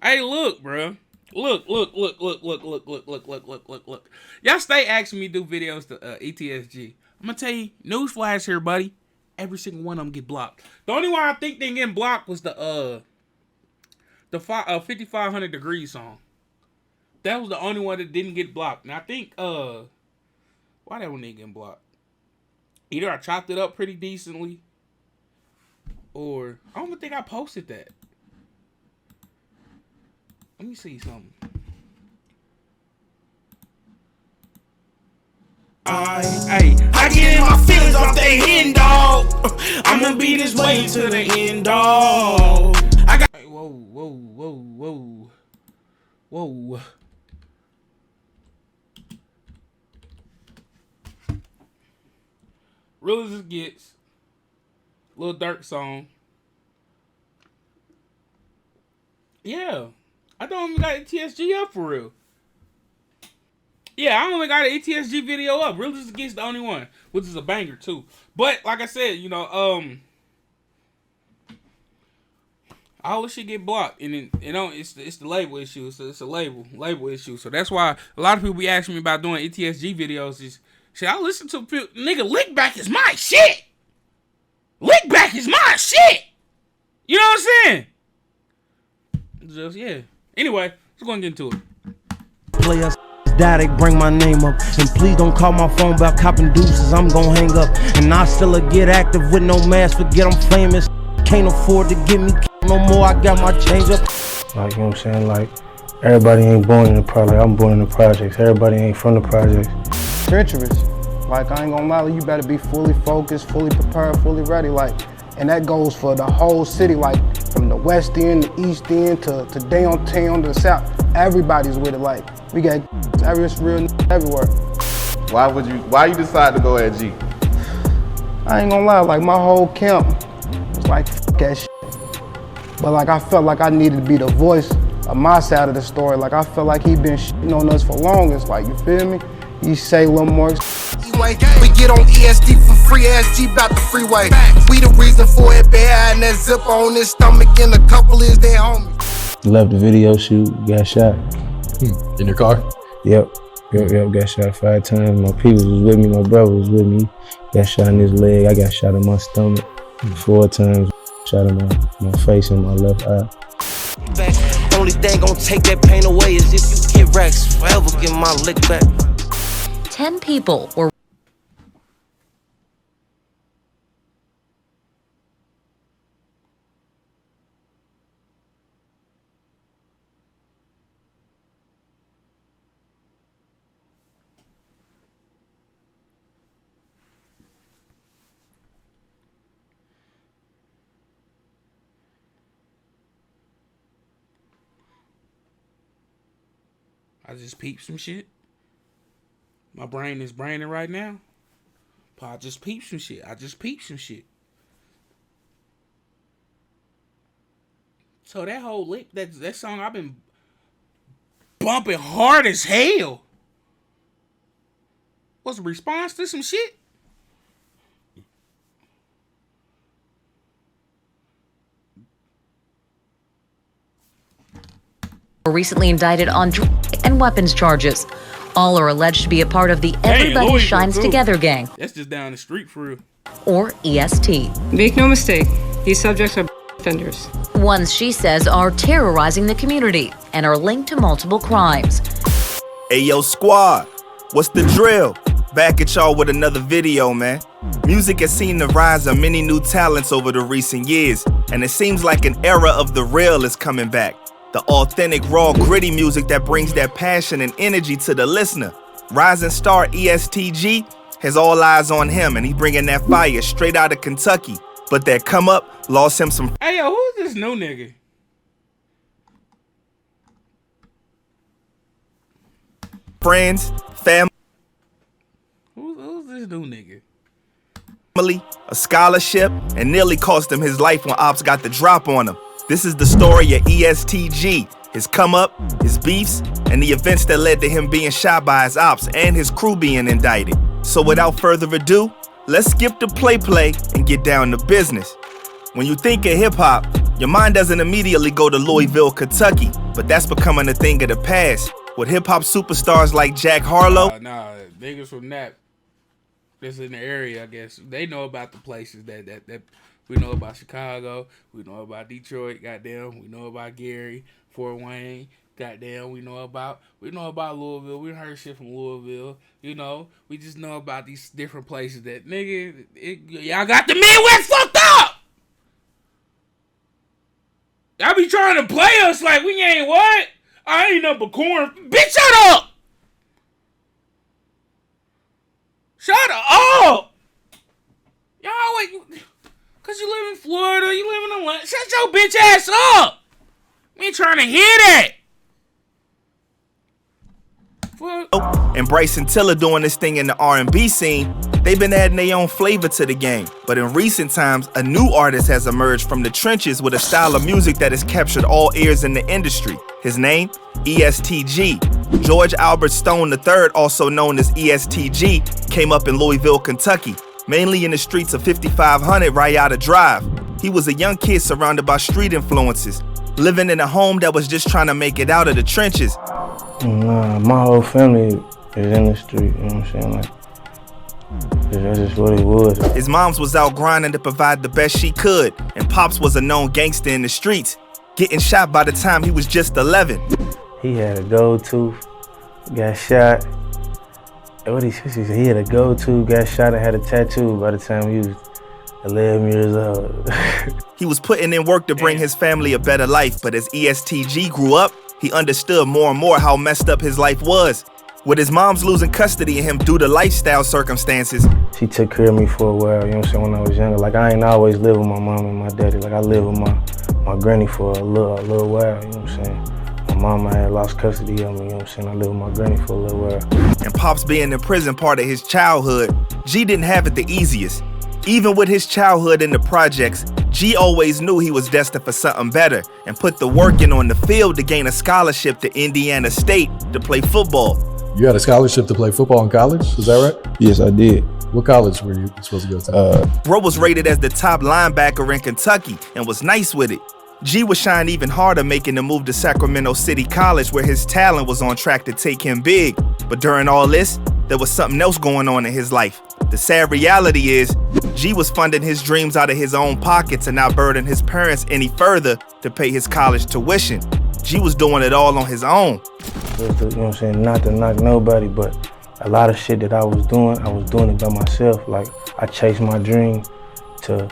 Hey, look, bro. Look. Y'all stay asking me to do videos to ETSG. I'm gonna tell you, newsflash here, buddy. Every single one of them get blocked. The only one I think they getting blocked was the 5500 Degrees song. That was the only one that didn't get blocked. And I think why that one ain't getting blocked? Either I chopped it up pretty decently, or I don't even think I posted that. Let me see something. I get in my feelings off they end, dog. I'm gonna be this way to the end, dog. I got. Hey, whoa. Real as it gets. Lil Durk song. Yeah. I don't even got ETSG up for real. Yeah, I only got an ETSG video up. Real as it gets the only one. Which is a banger too. But like I said, you know, all this shit get blocked, and then it's the label issue. It's a label issue. So that's why a lot of people be asking me about doing ETSG videos. Is shit, I listen to nigga. Lickback is my shit. Lickback is my shit. You know what I'm saying? Just yeah. Anyway, let's go and get into it. Players, daddy, bring my name up, and please don't call my phone about copping deuces. I'm gon' hang up, and I still get active with no mask. Forget I'm famous. Can't afford to get me no more. I got my change up. Like, you know what I'm saying? Like, everybody ain't born in the project. I'm born in the projects. Everybody ain't from the projects. Treacherous. Like, I ain't gonna lie, you better be fully focused, fully prepared, fully ready. Like, and that goes for the whole city, like from the west end, the east end, to downtown, to the south. Everybody's with it. Like, we got every real everywhere. Why you decide to go at G? I ain't gonna lie, like my whole camp was like, f that shit. But like, I felt like I needed to be the voice of my side of the story. Like, I felt like he been shitting on us for longest. Like, you feel me? He say a little more. We get on EST for free, SG about the freeway. We the reason for it, bad and that zipper on his stomach, and a couple is their homies. Left the video shoot, got shot. In your car? Yep, got shot 5 times. My people was with me, my brother was with me. Got shot in his leg, I got shot in my stomach 4 times. Shot in my face and my left eye. Only thing gonna take that pain away is if you get racks. Forever get my lick back. 10 people were I just peeped some shit. My brain is braining right now. But I just peeped some shit. So that whole lick, that song I've been bumping hard as hell. Was a response to some shit? were recently indicted on drug and weapons charges. All are alleged to be a part of the Everybody Shines Together gang. That's just down the street for real. Or EST. Make no mistake, these subjects are offenders. Ones she says are terrorizing the community and are linked to multiple crimes. Hey yo squad, what's the drill? Back at y'all with another video, man. Music has seen the rise of many new talents over the recent years, and it seems like an era of the real is coming back. The authentic, raw, gritty music that brings that passion and energy to the listener. Rising star ESTG has all eyes on him, and he's bringing that fire straight out of Kentucky. But that come up lost him some. Hey yo, who's this new nigga? Friends, family. Who's this new nigga? A scholarship, and nearly cost him his life when ops got the drop on him. This is the story of ESTG, his come up, his beefs, and the events that led to him being shot by his ops and his crew being indicted. So without further ado, let's skip the play and get down to business. When you think of hip hop, Your mind doesn't immediately go to Louisville, Kentucky, but that's becoming a thing of the past. With hip-hop superstars like Jack Harlow. Nah, niggas from that that's in the area, I guess, they know about the places that we know about. Chicago, we know about Detroit, goddamn, we know about Gary, Fort Wayne, goddamn, we know about Louisville. We heard shit from Louisville, you know. We just know about these different places that, nigga, y'all got the Midwest fucked up. Y'all be trying to play us like we ain't what? I ain't nothing but corn. Bitch, shut up! Shut up! Y'all always, cause you live in Florida, you live in Atlanta. Shut your bitch ass up! We ain't trying to hear that. And Bryson Tiller doing this thing in the R&B scene, they've been adding their own flavor to the game. But in recent times, a new artist has emerged from the trenches with a style of music that has captured all ears in the industry. His name? ESTG. George Albert Stone III, also known as ESTG, came up in Louisville, Kentucky, mainly in the streets of 5500 Rayada Drive. He was a young kid surrounded by street influences, living in a home that was just trying to make it out of the trenches. Nah, my whole family is in the street, you know what I'm saying? Like, that's just what it was. His moms was out grinding to provide the best she could, and Pops was a known gangster in the streets, getting shot by the time he was just 11. He had a gold tooth, got shot. What he said, he had a gold tooth, got shot, and had a tattoo by the time he was 11 years old. He was putting in work to bring his family a better life, but as ESTG grew up, he understood more and more how messed up his life was. With his mom's losing custody of him due to lifestyle circumstances. She took care of me for a while, you know what I'm saying, when I was younger. Like, I ain't always lived with my mom and my daddy. Like, I lived with my granny for a little while, you know what I'm saying. My mama had lost custody of me, you know what I'm saying. I lived with my granny for a little while. And Pops being in prison part of his childhood, G didn't have it the easiest. Even with his childhood in the projects, G always knew he was destined for something better and put the work in on the field to gain a scholarship to Indiana State to play football. You had a scholarship to play football in college, is that right? Yes, I did. What college were you supposed to go to? Bro was rated as the top linebacker in Kentucky and was nice with it. G would shine even harder making the move to Sacramento City College where his talent was on track to take him big. But during all this, there was something else going on in his life. The sad reality is, G was funding his dreams out of his own pockets and not burdening his parents any further to pay his college tuition. G was doing it all on his own. You know what I'm saying, not to knock nobody, but a lot of shit that I was doing it by myself. Like, I chased my dream to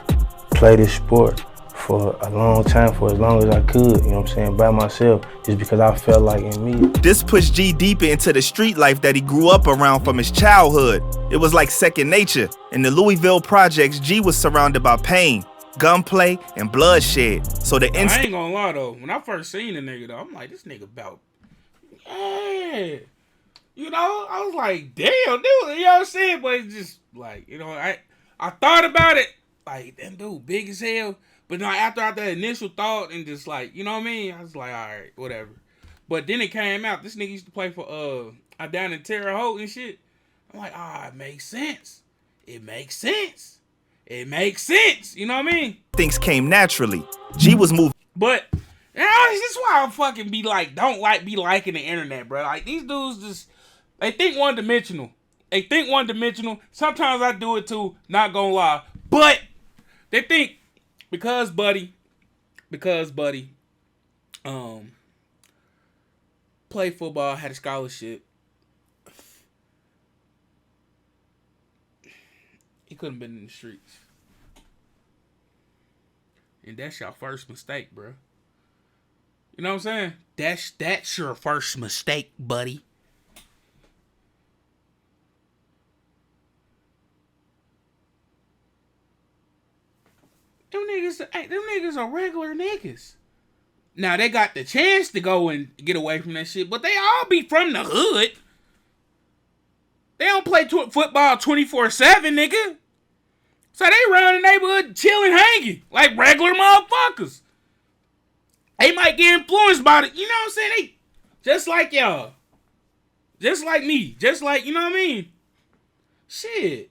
play this sport for a long time, for as long as I could, you know what I'm saying, by myself, just because I felt like in me. This pushed G deeper into the street life that he grew up around from his childhood. It was like second nature. In the Louisville projects, G was surrounded by pain, gunplay, and bloodshed. So the I ain't gonna lie though, when I first seen the nigga though, I'm like, this nigga about, yeah. You know, I was like, damn, dude, you know what I'm saying? But it's just like, you know, I thought about it, like, damn dude, big as hell. But no, after that initial thought and just like, you know what I mean? I was like, all right, whatever. But then it came out, this nigga used to play for down in Terre Haute and shit. I'm like, it makes sense. It makes sense. It makes sense. You know what I mean? Things came naturally. G was moving. But you know, this is why I fucking be like, be liking the internet, bro. Like these dudes just, they think one dimensional. Sometimes I do it too, not gonna lie. But they think because buddy, played football, had a scholarship, he couldn't been in the streets. And that's your first mistake, bro. You know what I'm saying? That's your first mistake, buddy. Them niggas are regular niggas. Now, they got the chance to go and get away from that shit, but they all be from the hood. They don't play football 24/7, nigga. So they around the neighborhood chilling, hanging like regular motherfuckers. They might get influenced by it. You know what I'm saying? They just like y'all. Just like me. Just like, you know what I mean? Shit.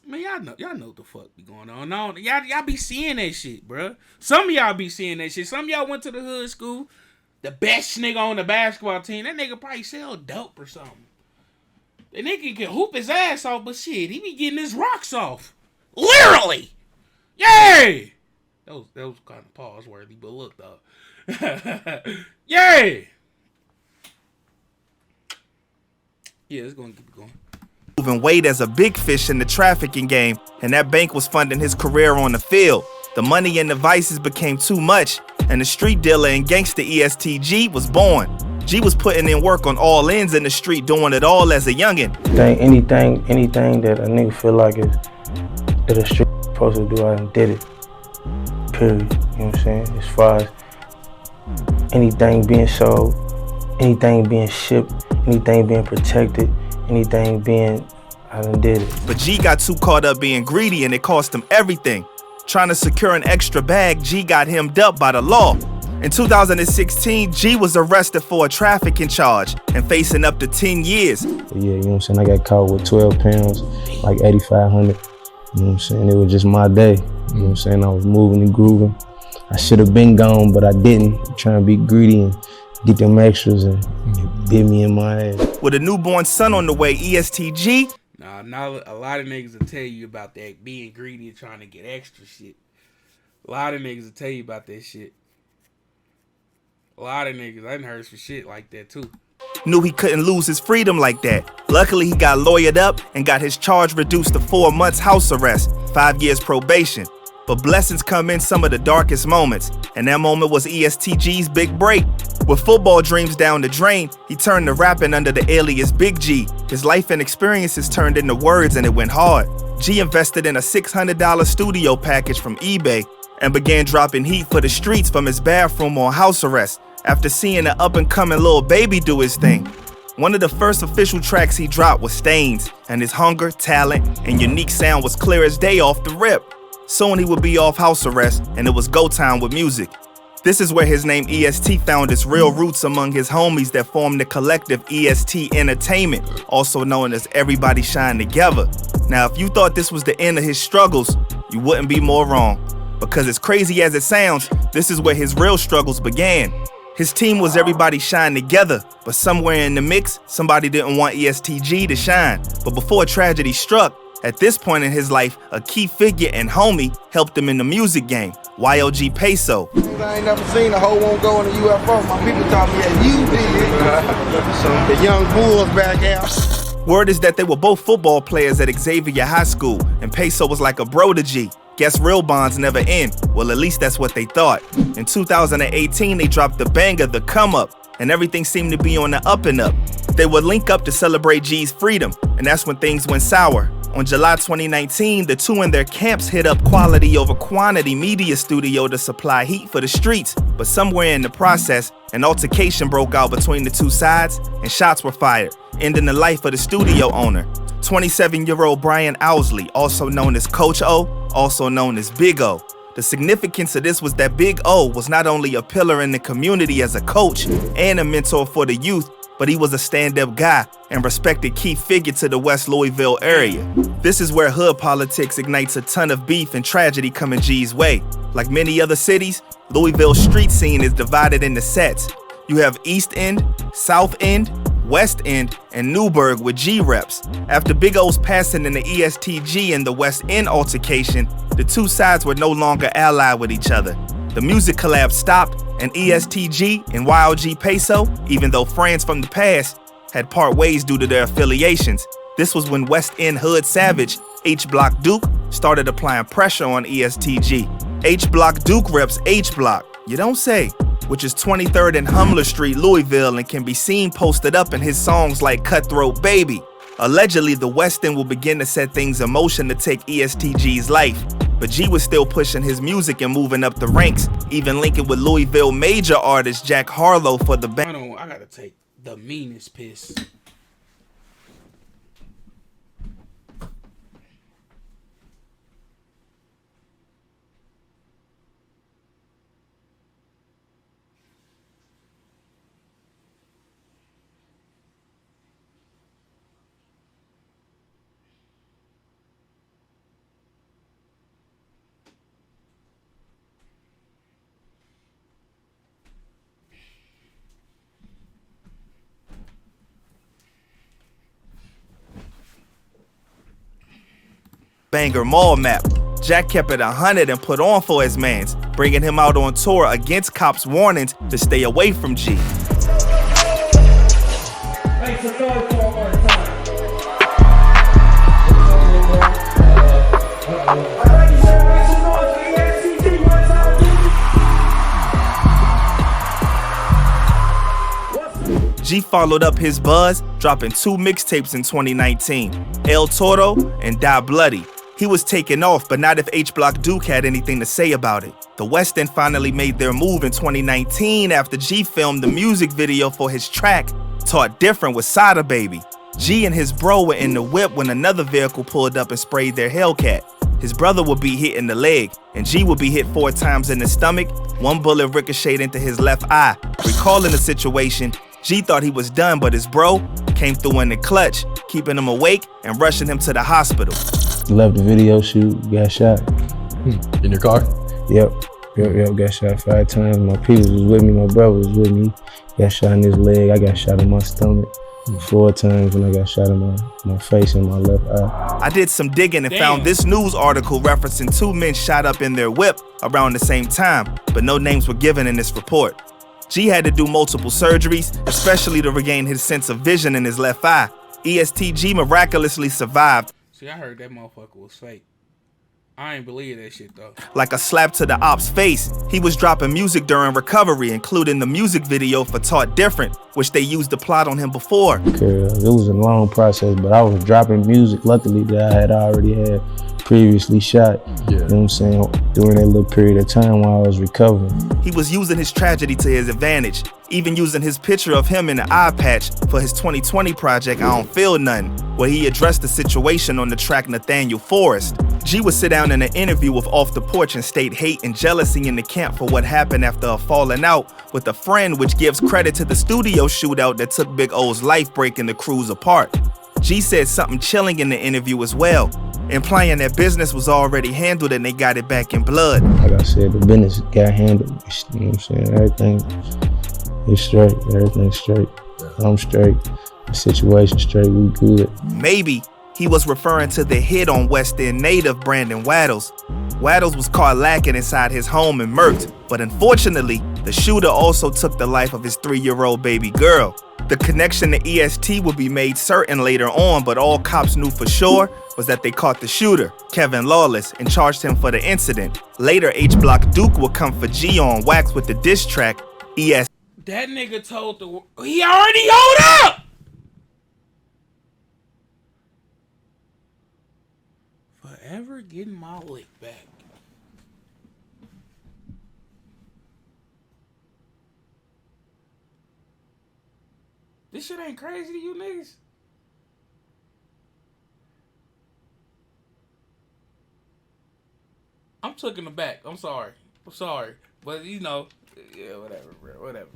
Man, y'all know what the fuck be going on. No, y'all be seeing that shit, bruh. Some of y'all be seeing that shit. Some of y'all went to the hood school. The best nigga on the basketball team, that nigga probably sell dope or something. The nigga can hoop his ass off, but shit, he be getting his rocks off. Literally! Yay! That was kind of pause worthy, but look though. Yay! Yeah, it's gonna keep going. Moving weight as a big fish in the trafficking game, and that bank was funding his career on the field. The money and the vices became too much, and the street dealer and gangster ESTG was born. G was putting in work on all ends in the street, doing it all as a youngin'. Anything that a nigga feel like is that a street supposed to do, I done did it. Period. You know what I'm saying? As far as anything being sold, anything being shipped, anything being protected, anything being, I done did it. But G got too caught up being greedy and it cost him everything. Trying to secure an extra bag, G got hemmed up by the law. In 2016, G was arrested for a trafficking charge and facing up to 10 years. But yeah, you know what I'm saying? I got caught with 12 pounds, like 8,500. You know what I'm saying? It was just my day. You know what I'm saying? I was moving and grooving. I should have been gone, but I didn't. Trying to be greedy and get them extras, and it bit me in my ass. With a newborn son on the way, ESTG. Now a lot of niggas will tell you about that being greedy and trying to get extra shit. A lot of niggas will tell you about that shit. A lot of niggas, I done heard some shit like that too. Knew he couldn't lose his freedom like that. Luckily, he got lawyered up and got his charge reduced to 4 months house arrest, 5 years probation. But blessings come in some of the darkest moments, and that moment was ESTG's big break. With football dreams down the drain, he turned to rapping under the alias Big G. His life and experiences turned into words and it went hard. G invested in a $600 studio package from eBay and began dropping heat for the streets from his bathroom on house arrest after seeing an up-and-coming Lil Baby do his thing. One of the first official tracks he dropped was Stains, and his hunger, talent, and unique sound was clear as day off the rip. Soon he would be off house arrest, and it was go time with music. This is where his name EST found its real roots among his homies that formed the collective EST Entertainment, also known as Everybody Shine Together. Now, if you thought this was the end of his struggles, you wouldn't be more wrong. Because as crazy as it sounds, this is where his real struggles began. His team was Everybody Shine Together, but somewhere in the mix, somebody didn't want ESTG to shine. But before tragedy struck, at this point in his life, a key figure and homie helped him in the music game, YOG Peso. I ain't never seen a hoe won't go in the UFO. My people taught me that you did. The young bulls back out. Word is that they were both football players at Xavier High School, and Peso was like a bro to G. Guess real bonds never end. Well, at least that's what they thought. In 2018, they dropped the banger, The Come Up, and everything seemed to be on the up and up. They would link up to celebrate G's freedom, and that's when things went sour. On July 2019, the two in their camps hit up Quality Over Quantity Media Studio to supply heat for the streets, but somewhere in the process, an altercation broke out between the two sides, and shots were fired, ending the life of the studio owner. 27-year-old Brian Owsley, also known as Coach O, also known as Big O. The significance of this was that Big O was not only a pillar in the community as a coach and a mentor for the youth, but he was a stand-up guy and respected key figure to the West Louisville area. This is where hood politics ignites a ton of beef and tragedy coming G's way. Like many other cities, Louisville's street scene is divided into sets. You have East End, South End, West End, and Newburgh with G reps. After Big O's passing in the ESTG and the West End altercation, the two sides were no longer allied with each other. The music collab stopped, and ESTG and YOG Peso, even though friends from the past, had part ways due to their affiliations. This was when West End hood savage H Block Duke started applying pressure on ESTG. H Block Duke reps H Block, you don't say, which is 23rd and Humler Street, Louisville, and can be seen posted up in his songs like Cutthroat Baby. Allegedly, the West End will begin to set things in motion to take ESTG's life. But G was still pushing his music and moving up the ranks, even linking with Louisville major artist Jack Harlow for the band. I gotta take the meanest piss. banger mall map. Jack kept it 100 and put on for his mans, bringing him out on tour against cops' warnings to stay away from G. Make some noise for one more time. G followed up his buzz, dropping 2 mixtapes in 2019, El Toro and Die Bloody. He was taken off, but not if H Block Duke had anything to say about it. The West End finally made their move in 2019 after G filmed the music video for his track, Taught Different with Sada Baby. G and his bro were in the whip when another vehicle pulled up and sprayed their Hellcat. His brother would be hit in the leg, and G would be hit 4 times in the stomach. 1 bullet ricocheted into his left eye. Recalling the situation, G thought he was done, but his bro came through in the clutch, keeping him awake and rushing him to the hospital. Left the video shoot, got shot. In your car? Yep, got shot 5 times. My peers was with me, my brother was with me. Got shot in his leg, I got shot in my stomach 4 times, and I got shot in my face and my left eye. I did some digging and found this news article referencing 2 men shot up in their whip around the same time, but no names were given in this report. G had to do multiple surgeries, especially to regain his sense of vision in his left eye. EST miraculously survived. See, I heard that motherfucker was fake. I ain't believe that shit though. Like a slap to the op's face, he was dropping music during recovery, including the music video for Taught Different, which they used to plot on him before. It was a long process, but I was dropping music, luckily, that I had already had previously shot. You know what I'm saying? During that little period of time while I was recovering. He was using his tragedy to his advantage, even using his picture of him in an eye patch for his 2020 project, I Don't Feel Nothing, where he addressed the situation on the track Nathaniel Forrest. G would sit down in an interview with Off the Porch and state hate and jealousy in the camp for what happened after a falling out with a friend, which gives credit to the studio shootout that took Big O's life, breaking the crews apart. G said something chilling in the interview as well, implying that business was already handled and they got it back in blood. Like I said, the business got handled. You know what I'm saying? Everything is straight. Everything's straight. I'm straight. The situation straight. We good. Maybe he was referring to the hit on West End native Brandon Waddles. Waddles was caught lacking inside his home and murked, but unfortunately, the shooter also took the life of his 3-year-old baby girl. The connection to EST would be made certain later on, but all cops knew for sure was that they caught the shooter, Kevin Lawless, and charged him for the incident. Later, H Block Duke would come for G on wax with the diss track, EST. That nigga told he already owed up! Forever getting my lick back. This shit ain't crazy to you niggas? I'm taking it back. I'm sorry. But you know, yeah, whatever, bro.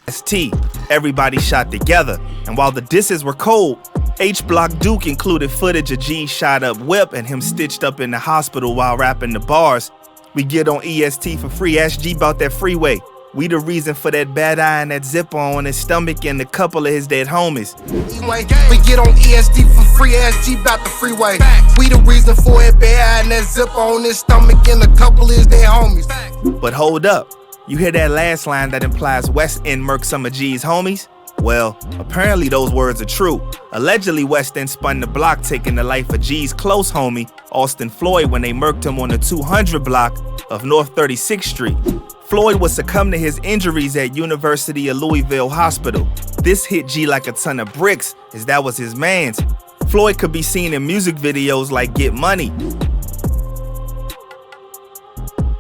EST, everybody shot together. And while the disses were cold, H Block Duke included footage of G's shot up whip and him stitched up in the hospital while rapping the bars. We get on EST for free. Ask G about that freeway. We the reason for that bad eye and that zipper on his stomach and a couple of his dead homies. We get on EST for free. Ask G about the freeway. We the reason for that bad eye and that zipper on his stomach and a couple of his dead homies. But hold up. You hear that last line that implies West End murked some of G's homies? Well, apparently those words are true. Allegedly, West End spun the block, taking the life of G's close homie, Austin Floyd, when they murked him on the 200 block of North 36th Street. Floyd would succumb to his injuries at University of Louisville Hospital. This hit G like a ton of bricks, as that was his man's. Floyd could be seen in music videos like Get Money.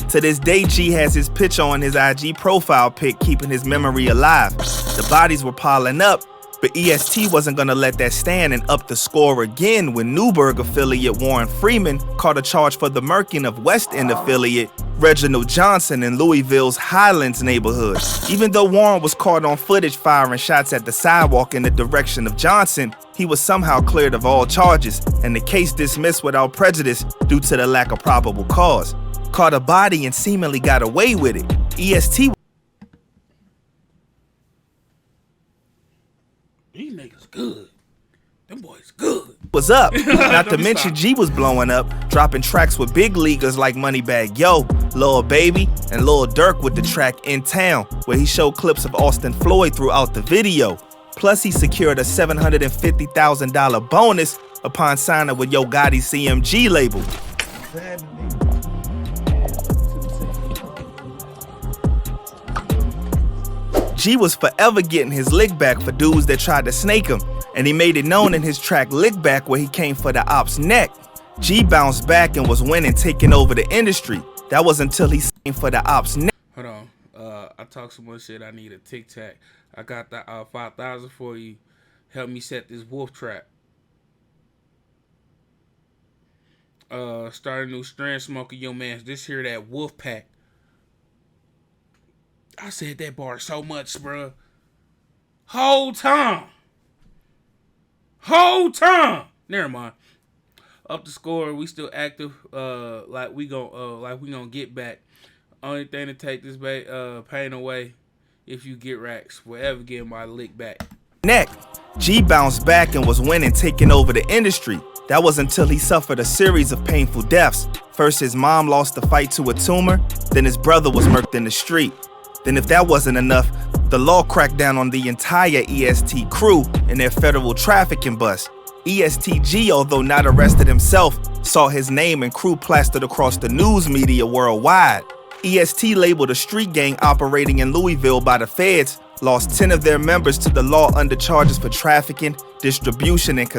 To this day, G has his picture on his IG profile pic, keeping his memory alive. The bodies were piling up, but EST wasn't gonna let that stand and up the score again when Newburgh affiliate Warren Freeman caught a charge for the murking of West End affiliate Reginald Johnson in Louisville's Highlands neighborhood. Even though Warren was caught on footage firing shots at the sidewalk in the direction of Johnson, he was somehow cleared of all charges, and the case dismissed without prejudice due to the lack of probable cause. Caught a body and seemingly got away with it. EST. These niggas good. Them boys good. was up. Not to mention G was blowing up, dropping tracks with big leaguers like Moneybagg Yo, Lil Baby, and Lil Durk with the track In Town, where he showed clips of Austin Floyd throughout the video. Plus, he secured a $750,000 bonus upon signing with Yo Gotti's CMG label. G was forever getting his lick back for dudes that tried to snake him, and he made it known in his track Lick Back where he came for the op's neck. G bounced back and was winning, taking over the industry. That was until he came for the op's neck. Hold on. I talk so much shit, I need a tic tac. I got that 5,000 for you. Help me set this wolf trap. Start a new strand smoking your mans. This here that wolf pack. I said that bar so much, bruh. Whole time. Never mind. Up the score, we still active. Like we gonna get back. Only thing to take this pain away, if you get racks, forever get my lick back. Neck. G bounced back and was winning, taking over the industry. That was until he suffered a series of painful deaths. First, his mom lost the fight to a tumor. Then his brother was murked in the street. Then if that wasn't enough, the law cracked down on the entire EST crew in their federal trafficking bust. ESTG, although not arrested himself, saw his name and crew plastered across the news media worldwide. EST, labeled a street gang operating in Louisville by the feds, lost 10 of their members to the law under charges for trafficking, distribution, and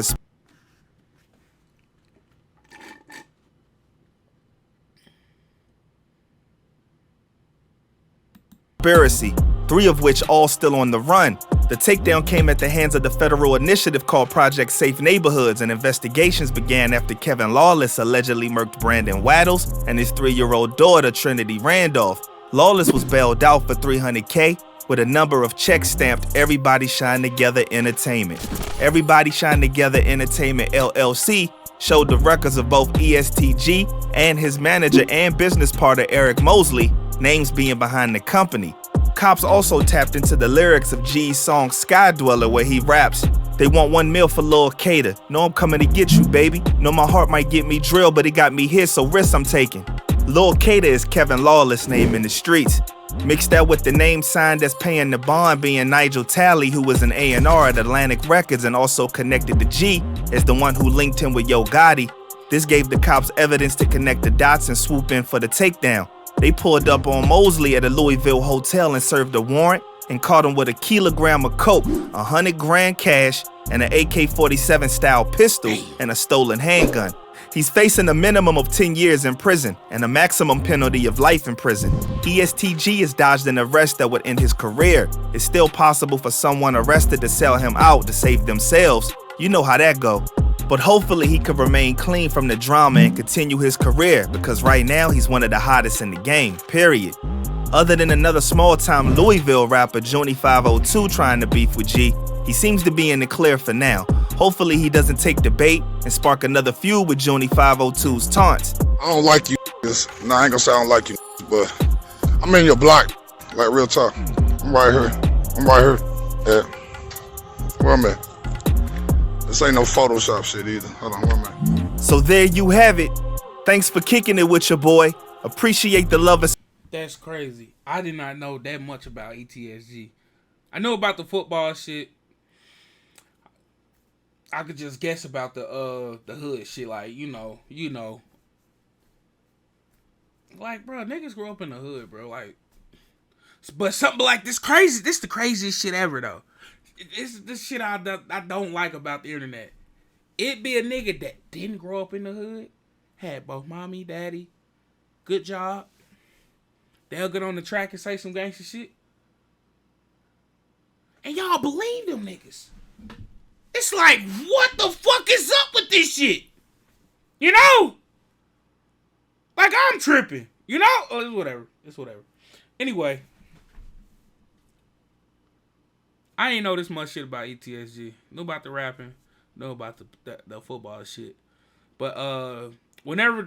conspiracy, 3 of which all still on the run. The takedown came at the hands of the federal initiative called Project Safe Neighborhoods, and investigations began after Kevin Lawless allegedly murked Brandon Waddles and his 3-year-old daughter, Trinity Randolph. Lawless was bailed out for $300K with a number of checks stamped Everybody Shine Together Entertainment. Everybody Shine Together Entertainment LLC showed the records of both ESTG and his manager and business partner Eric Mosley, names being behind the company. Cops also tapped into the lyrics of G's song Sky Dweller, where he raps, "They want 1 mil for Lil Cater. Know I'm coming to get you, baby. Know my heart might get me drilled, but it got me here, so risks I'm taking." Lil Cater is Kevin Lawless' name in the streets. Mix that with the name sign that's paying the bond being Nigel Talley, who was an A&R at Atlantic Records and also connected to G as the one who linked him with Yo Gotti. This gave the cops evidence to connect the dots and swoop in for the takedown. They pulled up on Mosley at a Louisville hotel and served a warrant and caught him with a kilogram of coke, 100 grand cash, and an AK-47 style pistol and a stolen handgun. He's facing a minimum of 10 years in prison and a maximum penalty of life in prison. ESTG has dodged an arrest that would end his career. It's still possible for someone arrested to sell him out to save themselves. You know how that go. But hopefully he could remain clean from the drama and continue his career, because right now he's one of the hottest in the game, period. Other than another small-time Louisville rapper, Junie 502, trying to beef with G, he seems to be in the clear for now. Hopefully he doesn't take the bait and spark another feud with Junie 502's taunts. I don't like you niggas. Nah, I ain't gonna say I don't like you niggas, but I'm in your block, like real talk. I'm right here. Yeah. Where I'm at? This ain't no Photoshop shit either. Hold on, where am I? So there you have it. Thanks for kicking it with your boy. Appreciate the love. That's crazy. I did not know that much about ETSG. I know about the football shit. I could just guess about the hood shit, like you know. Like, bro, niggas grew up in the hood, bro. Like, but something like this crazy. This the craziest shit ever, though. This shit I don't like about the internet. It be a nigga that didn't grow up in the hood, had both mommy, daddy, good job. They'll get on the track and say some gangster shit, and y'all believe them niggas. It's like, what the fuck is up with this shit? You know? Like, I'm tripping. You know? Oh, it's whatever. Anyway. I ain't know this much shit about ETSG. Know about the rapping. Know about the football shit. But whenever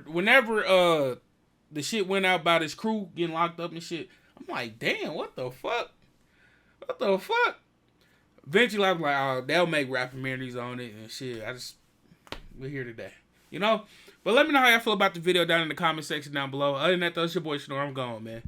the shit went out about his crew getting locked up and shit, I'm like, damn, what the fuck? What the fuck? Eventually, I was like, oh, they'll make rap communities on it and shit. we're here today. You know? But let me know how y'all feel about the video down in the comment section down below. Other than that, though, it's your boy Snore. I'm gone, man.